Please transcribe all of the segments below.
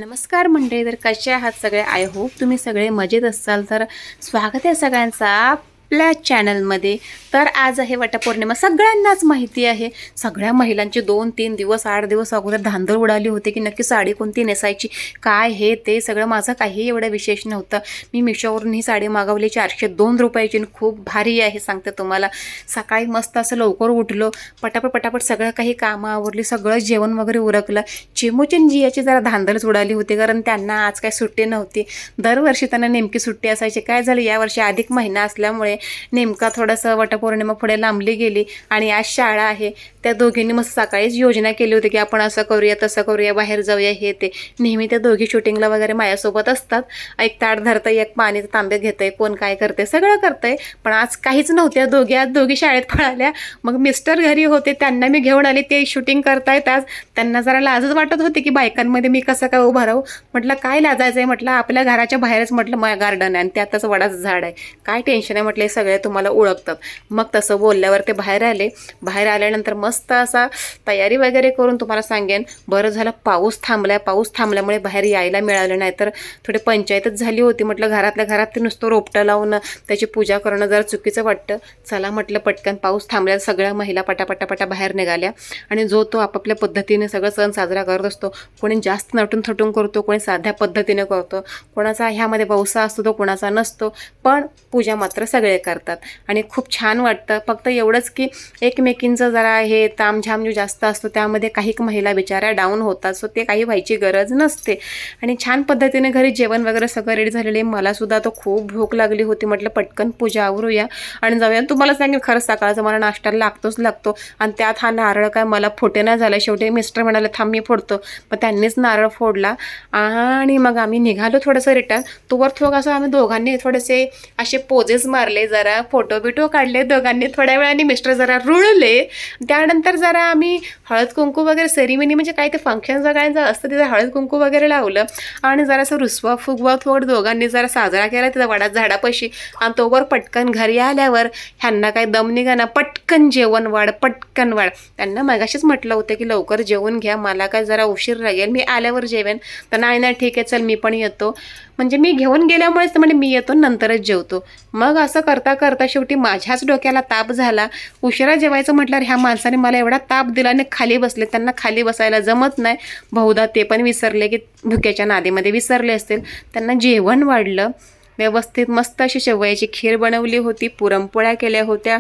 नमस्कार मंडळी, तर कसे आहात सगळे? आय होप तुम्ही सगळे मजेत असाल. तर स्वागत आहे सगळ्यांचा आपल्या चॅनलमध्ये. तर आज आहे वटपौर्णिमा. सगळ्यांनाच माहिती आहे, सगळ्या महिलांची 2-3 दिवस 8 दिवस अगोदर धांदल उडाली होती की नक्की साडी कोणती नेसायची, काय हे ते सगळं. माझं काही एवढं विशेष नव्हतं. मी मिशोवरून ही साडी मागवली 402 रुपयाची. खूप भारी आहे सांगते तुम्हाला. सकाळी मस्त असं लवकर उठलो, पटापट सगळं काही कामं आवरली, सगळं जेवण वगैरे उरकलं. चिमूची जियाची जरा धांदलच उडाली होती, कारण त्यांना आज काय सुट्टी नव्हती. दरवर्षी त्यांना नेमकी सुट्टी असायची. काय झालं, यावर्षी अधिक महिना असल्यामुळे नेमका थोडंसं वटपौर्णिमा पुढे लांबली गेली आणि आज शाळा आहे. त्या दोघींनी मस्त सकाळीच योजना केली होती की आपण असं करूया तसं करूया, बाहेर जाऊया हे ते. नेहमी त्या दोघी शूटिंगला वगैरे माझ्यासोबत असतात. एक ताट धरतंय, एक पाणीचं तांबे घेतंय, कोण काय करते सगळं करतंय. पण आज काहीच नव्हत्या दोघी. आज दोघी शाळेत पळाल्या. मग मिस्टर घरी होते, त्यांना मी घेऊन आले. ते शूटिंग करतायत आज. त्यांना जरा लाजच वाटत होते की बायकांमध्ये मी कसं काय उभा राहू. म्हटलं काय लाजायचं आहे, म्हटलं आपल्या घराच्या बाहेरच म्हटलं माझ्या गार्डन आहे आणि त्यातच वडाचं झाड आहे, काय टेन्शन आहे म्हटलं, सगळे तुम्हाला ओळखतात. मग तसं बोलल्यावर ते बाहेर आले. बाहेर आल्यानंतर मस्त असा तयारी वगैरे करून तुम्हाला सांगेन. बरं झालं पाऊस थांबलाय. पाऊस थांबल्यामुळे बाहेर यायला मिळालं नाही, तर थोडी पंचायतच झाली होती. म्हटलं घरातल्या घरात ते नुसतं रोपटं लावून त्याची पूजा करणं जरा चुकीचं वाटतं. चला म्हटलं पटकन पाऊस थांबल्या. सगळ्या महिला पटापटापटा बाहेर निघाल्या आणि जो तो आपापल्या पद्धतीने सगळं सण साजरा करत असतो. कोणी जास्त नटून थटून करतो, कोणी साध्या पद्धतीने करतो, कोणाचा ह्यामध्ये वौसा असतो तो कोणाचा नसतो, पण पूजा मात्र सगळे करतात आणि खूप छान वाटतं. फक्त एवढंच की एकमेकींचं जरा हे तामझाम जो जास्त असतो त्यामध्ये काही महिला बिचाऱ्या डाऊन होतात. सो ते काही व्हायची गरज नसते. आणि छान पद्धतीने घरी जेवण वगैरे सगळं रेडी झालेले. मला सुद्धा तो खूप भूक लागली होती. म्हटलं पटकन पूजा आवरूया आणि जाऊया. तुम्हाला सांगेल खरंच सकाळचं मला नाश्त्याला लागतो आणि त्यात हा नारळ काय मला फोटे नाही झाला. शेवटी मिस्टर म्हणाले थांब मी फोडतो, मग त्यांनीच नारळ फोडला आणि मग आम्ही निघालो थोडंसं रिटर्न. तोवर थोडंसं आम्ही दोघांनी थोडेसे असे पोजेस मारले, जरा फोटो बिटो काढले दोघांनी. थोड्या वेळाने मिस्टर जरा रुळले. त्यानंतर जरा आम्ही हळद कुंकू वगैरे सेरिमनी म्हणजे काय ते फंक्शन सगळ्यांचं असतं तिथं हळद कुंकू वगैरे लावलं आणि जरासं रुसवा फुगवा थोडं दोघांनी जरा साजरा केला तिथं वडात झाडापाशी. आणि तोवर पटकन घरी आल्यावर ह्यांना काय दम निघाना, पटकन जेवण वाढ, पटकन वाढ. त्यांना मगाशीच म्हटलं होतं की लवकर जेवून घ्या, मला काय जरा उशीर लागेल, मी आल्यावर जेवेन. तर नाही ठीक आहे चल मी पण येतो. म्हणजे मी घेऊन गेल्यामुळेच म्हणजे मी येतो नंतरच जेवतो. मग असं करता करता शेवटी माझ्याच डोक्याला ताप झाला. उशिरा जेवायचं म्हटल्यावर ह्या माणसाने मला एवढा ताप दिला आणि खाली बसले. त्यांना खाली बसायला जमत नाही. बहुधा ते पण विसरले की भुक्याच्या नादीमध्ये विसरले असतील. त्यांना जेवण वाढलं व्यवस्थित. मस्त अशी शेवयाची खीर बनवली होती, पुरणपोळ्या केल्या होत्या,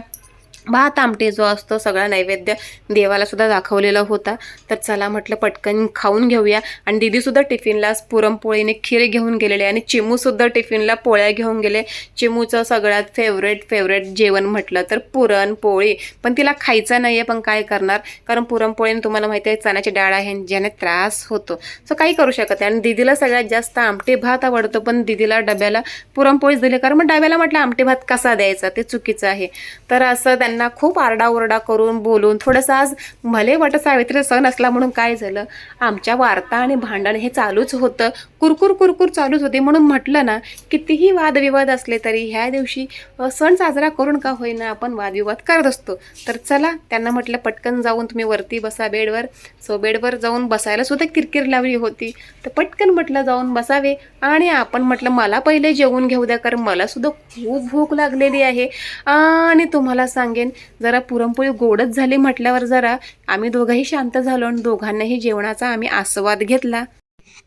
भात आमटी जो असतो सगळा नैवेद्य देवाला सुद्धा दाखवलेला होता. तर चला म्हटलं पटकन खाऊन घेऊया. आणि दीदीसुद्धा टिफिनला पुरणपोळीने खीर घेऊन गेलेले आणि चिमूसुद्धा टिफिनला पोळ्या घेऊन गेले. चिमूचं सगळ्यात फेवरेट जेवण म्हटलं तर पुरणपोळी. पण तिला खायचं नाही आहे, पण काय करणार, कारण पुरणपोळीने तुम्हाला माहिती आहे चण्याची डाळ आहे ज्याने त्रास होतो. सो काही करू शकत आहे. आणि दीदीला सगळ्यात जास्त आमटी भात आवडतो, पण दीदीला डब्याला पुरणपोळीच दिली, कारण मग डब्याला म्हटलं आमटी भात कसा द्यायचा, ते चुकीचं आहे. तर असं त्यांना खूप आरडाओरडा करून बोलून थोडंसं आज भले वटसावित्री सण असला म्हणून काय झालं, आमच्या वार्ता आणि भांडण हे चालूच होतं. कुरकुर चालूच होते. म्हणून म्हटलं ना, कितीही वादविवाद असले तरी ह्या दिवशी सण साजरा करून का होईना आपण वादविवाद करत असतो. तर चला त्यांना म्हटलं पटकन जाऊन तुम्ही वरती बसा बेडवर. सो बेडवर जाऊन बसायला सुद्धा किरकिर लावली होती. तर पटकन म्हटलं जाऊन बसावे आणि आपण म्हटलं मला पहिले जेवून घेऊ द्या, कारण मला सुद्धा खूप भूक लागलेली आहे. आणि तुम्हाला सांगेन जरा पुरणपोळी गोडच झाली म्हटल्यावर जरा आम्ही दोघंही शांत झालो आणि दोघांनाही जेवणाचा आम्ही आस्वाद घेतला.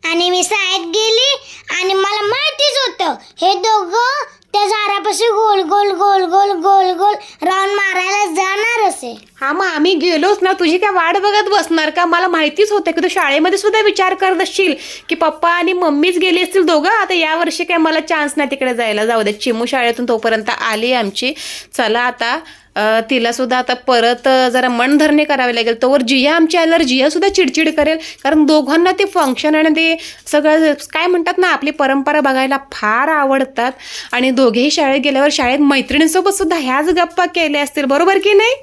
आणि मी शाळेत गेली आणि मला माहितीच होतं हे दोघं त्या झाडापाशी गोल गोल गोल गोल गोल गोल राऊंड मारायला जाणार असे. हा मग आम्ही गेलोच ना, तुझी काय वाट बघत बसणार का? मला माहितीच होतं की तू शाळेमध्ये सुद्धा विचार करत असशील की पप्पा आणि मम्मीच गेली असतील दोघं. आता यावर्षी काय मला चान्स नाही तिकडे जायला. जाऊ दे, चिमू शाळेतून तोपर्यंत आली आमची. चला आता तिला सुद्धा आता परत जरा मनधरणी करावी लागेल. तोवर जिया आमची आल्यावर जिया सुद्धा चिडचिड करेल, कारण दोघांना ते फंक्शन आणि ते सगळं काय म्हणतात ना आपली परंपरा बघायला फार आवडतात. आणि दोघेही शाळेत गेल्यावर शाळेत मैत्रिणींसोबत सुद्धा ह्याच गप्पा केल्या असतील, बरोबर की नाही?